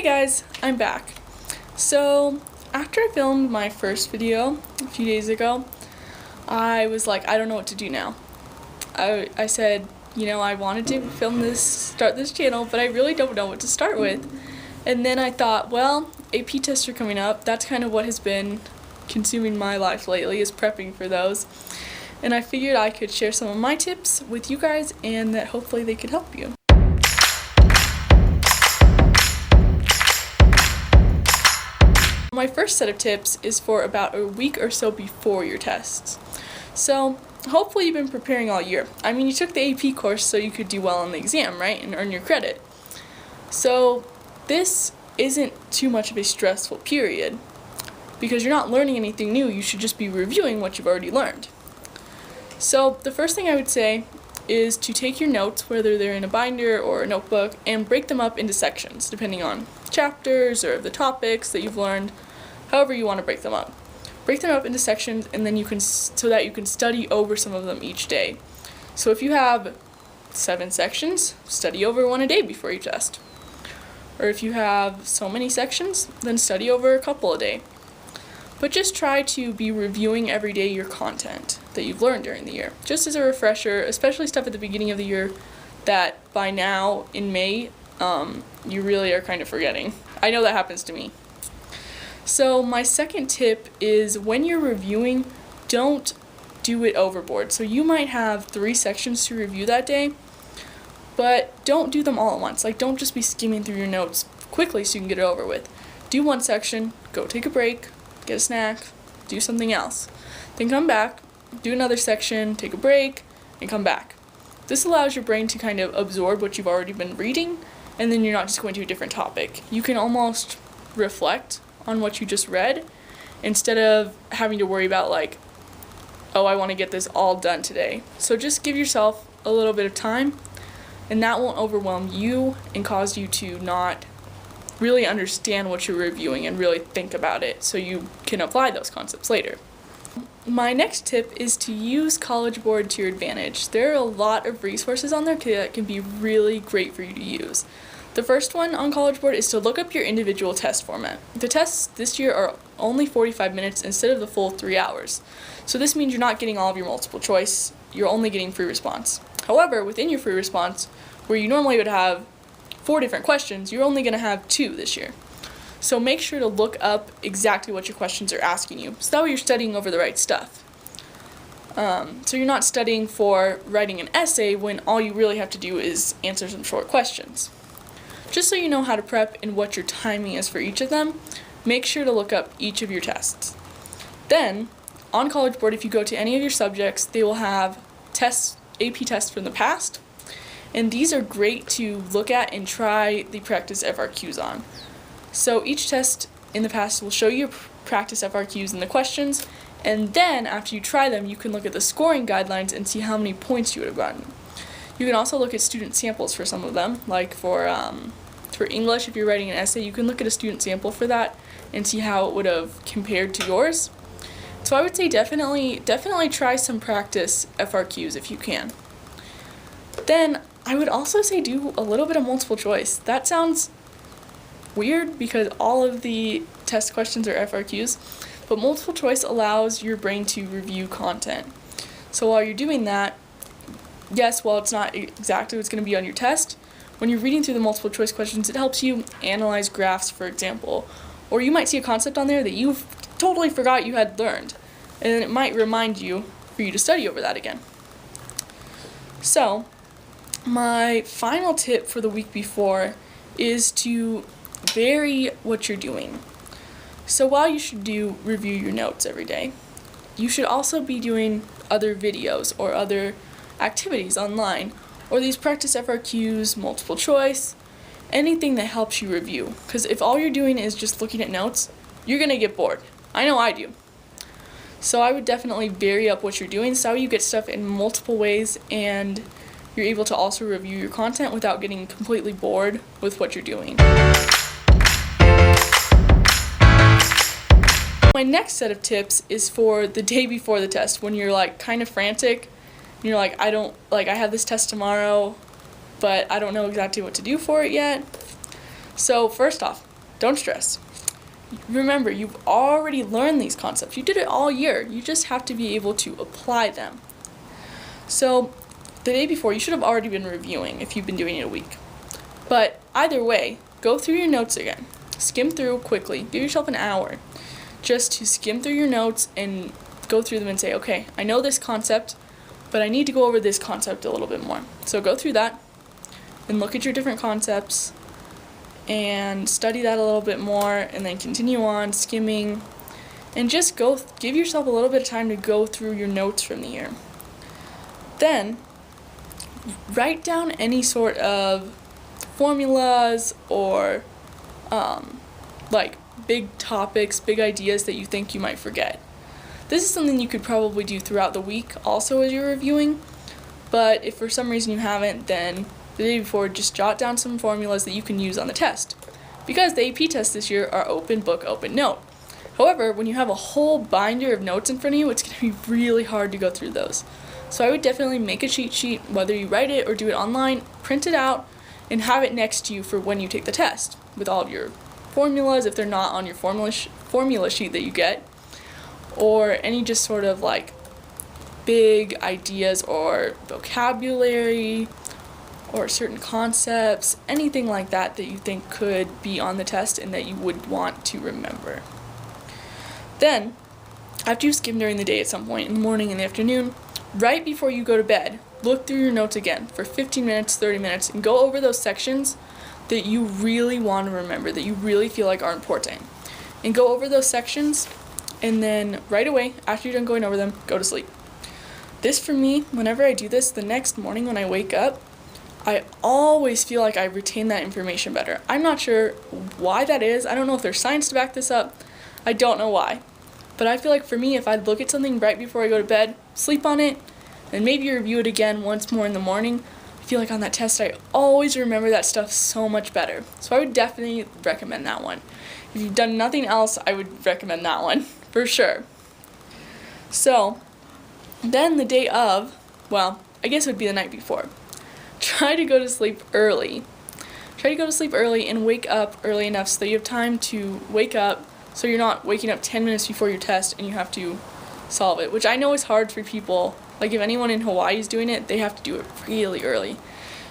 Hey guys, I'm back. So after I filmed my first video a few days ago, I was like, I don't know what to do now. I said, I wanted to start this channel, but I really don't know what to start with. And then I thought, well, AP tests are coming up. That's kind of what has been consuming my life lately, is prepping for those. And I figured I could share some of my tips with you guys and that hopefully they could help you. My first set of tips is for about a week or so before your tests. So hopefully you've been preparing all year. I mean, you took the AP course so you could do well on the exam, right, and earn your credit. So this isn't too much of a stressful period because you're not learning anything new. You should just be reviewing what you've already learned. So the first thing I would say is to take your notes, whether they're in a binder or a notebook, and break them up into sections depending on chapters or the topics that you've learned, however you want to break them up. Break them up into sections, and then so that you can study over some of them each day. So if you have 7 sections, study over one a day before your test. Or if you have so many sections, then study over a couple a day. But just try to be reviewing every day your content that you've learned during the year, just as a refresher, especially stuff at the beginning of the year that by now in May you really are kind of forgetting. I know that happens to me. So my second tip is when you're reviewing, don't do it overboard. So you might have 3 sections to review that day, but don't do them all at once. Like, don't just be skimming through your notes quickly so you can get it over with. Do one section, go take a break, get a snack, do something else. Then come back, do another section, take a break, and come back. This allows your brain to kind of absorb what you've already been reading, and then you're not just going to a different topic. You can almost reflect on what you just read instead of having to worry about like, oh, I want to get this all done today. So just give yourself a little bit of time, and that won't overwhelm you and cause you to not really understand what you're reviewing and really think about it so you can apply those concepts later. My next tip is to use College Board to your advantage. There are a lot of resources on there that can be really great for you to use. The first one on College Board is to look up your individual test format. The tests this year are only 45 minutes instead of the full 3 hours. So this means you're not getting all of your multiple choice, you're only getting free response. However, within your free response, where you normally would have 4 different questions, you're only going to have 2 this year. So make sure to look up exactly what your questions are asking you, so that way you're studying over the right stuff. So you're not studying for writing an essay when all you really have to do is answer some short questions. Just so you know how to prep and what your timing is for each of them, make sure to look up each of your tests. Then, on College Board, if you go to any of your subjects, they will have AP tests from the past, and these are great to look at and try the practice FRQs on. So each test in the past will show you practice FRQs and the questions, and then after you try them, you can look at the scoring guidelines and see how many points you would have gotten. You can also look at student samples for some of them, like for English, if you're writing an essay, you can look at a student sample for that and see how it would have compared to yours. So I would say definitely try some practice FRQs if you can. Then I would also say do a little bit of multiple choice. That sounds weird because all of the test questions are FRQs, but multiple choice allows your brain to review content. So while you're doing that, yes, while it's not exactly what's going to be on your test, when you're reading through the multiple choice questions, it helps you analyze graphs, for example. Or you might see a concept on there that you've totally forgot you had learned, and then it might remind you for you to study over that again. So, my final tip for the week before is to vary what you're doing. So while you should review your notes every day, you should also be doing other videos or other activities online, or these practice FRQs, multiple choice, anything that helps you review. Because if all you're doing is just looking at notes, you're going to get bored. I know I do. So I would definitely vary up what you're doing so you get stuff in multiple ways and you're able to also review your content without getting completely bored with what you're doing. My next set of tips is for the day before the test, when you're like kind of frantic. You're like, I have this test tomorrow, but I don't know exactly what to do for it yet. So first off, don't stress. Remember, you've already learned these concepts. You did it all year. You just have to be able to apply them. So the day before, you should have already been reviewing if you've been doing it a week. But either way, go through your notes again. Skim through quickly. Give yourself an hour just to skim through your notes and go through them and say, okay, I know this concept, but I need to go over this concept a little bit more. So go through that and look at your different concepts and study that a little bit more, and then continue on skimming and just give yourself a little bit of time to go through your notes from the year. Then write down any sort of formulas or like big topics, big ideas that you think you might forget. This is something you could probably do throughout the week also as you're reviewing, but if for some reason you haven't, then the day before, just jot down some formulas that you can use on the test. Because the AP tests this year are open book, open note. However, when you have a whole binder of notes in front of you, it's going to be really hard to go through those. So I would definitely make a cheat sheet, whether you write it or do it online, print it out, and have it next to you for when you take the test, with all of your formulas, if they're not on your formula sheet that you get, or any just sort of like big ideas or vocabulary, or certain concepts, anything like that that you think could be on the test and that you would want to remember. Then, after you skim during the day at some point, in the morning, in the afternoon, right before you go to bed, look through your notes again for 15 minutes, 30 minutes, and go over those sections that you really want to remember, that you really feel like are important. And go over those sections, and then right away, after you're done going over them, go to sleep. This for me, whenever I do this, the next morning when I wake up, I always feel like I retain that information better. I'm not sure why that is. I don't know if there's science to back this up. I don't know why. But I feel like for me, if I look at something right before I go to bed, sleep on it, and maybe review it again once more in the morning, I feel like on that test I always remember that stuff so much better. So I would definitely recommend that one. If you've done nothing else, I would recommend that one, for sure. So, then the day of, well, I guess it would be the night before. Try to go to sleep early. Try to go to sleep early and wake up early enough so that you have time to wake up, so you're not waking up 10 minutes before your test and you have to solve it, which I know is hard for people. Like if anyone in Hawaii is doing it, they have to do it really early.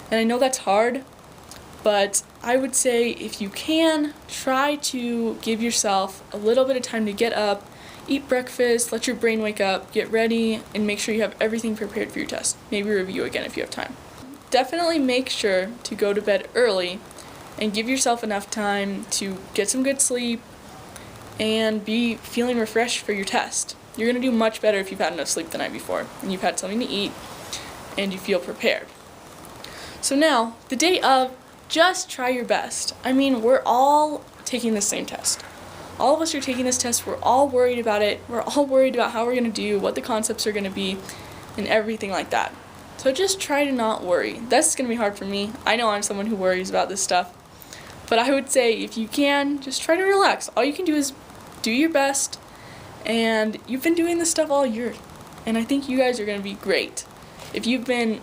And I know that's hard, but I would say if you can, try to give yourself a little bit of time to get up, eat breakfast, let your brain wake up, get ready, and make sure you have everything prepared for your test. Maybe review again if you have time. Definitely make sure to go to bed early and give yourself enough time to get some good sleep and be feeling refreshed for your test. You're going to do much better if you've had enough sleep the night before and you've had something to eat and you feel prepared. So now, the day of, just try your best. I mean, we're all taking the same test. All of us are taking this test. We're all worried about it. We're all worried about how we're going to do, what the concepts are going to be, and everything like that. So just try to not worry. That's going to be hard for me. I know I'm someone who worries about this stuff. But I would say if you can, just try to relax. All you can do is do your best. And you've been doing this stuff all year. And I think you guys are going to be great. If you've been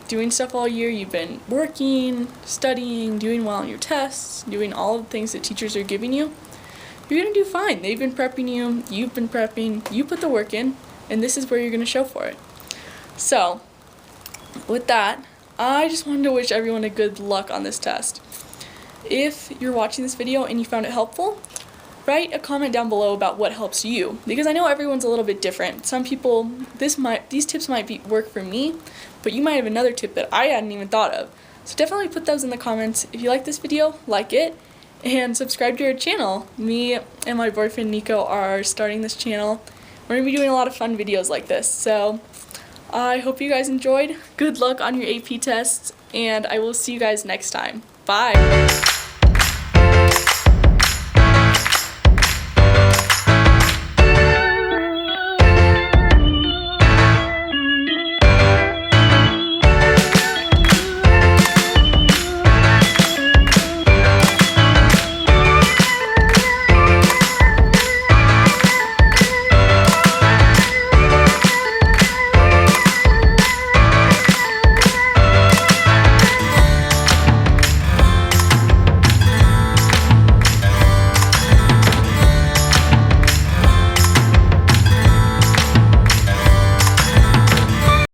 doing stuff all year, you've been working, studying, doing well on your tests, doing all of the things that teachers are giving you, you're going to do fine. They've been prepping you. You've been prepping. You put the work in. And this is where you're going to show for it. So, with that, I just wanted to wish everyone a good luck on this test. If you're watching this video and you found it helpful, write a comment down below about what helps you, because I know everyone's a little bit different. Some people, these tips might work for me, but you might have another tip that I hadn't even thought of. So definitely put those in the comments. If you like this video, like it, and subscribe to our channel. Me and my boyfriend Nico are starting this channel. We're going to be doing a lot of fun videos like this, so I hope you guys enjoyed. Good luck on your AP tests, and I will see you guys next time. Bye!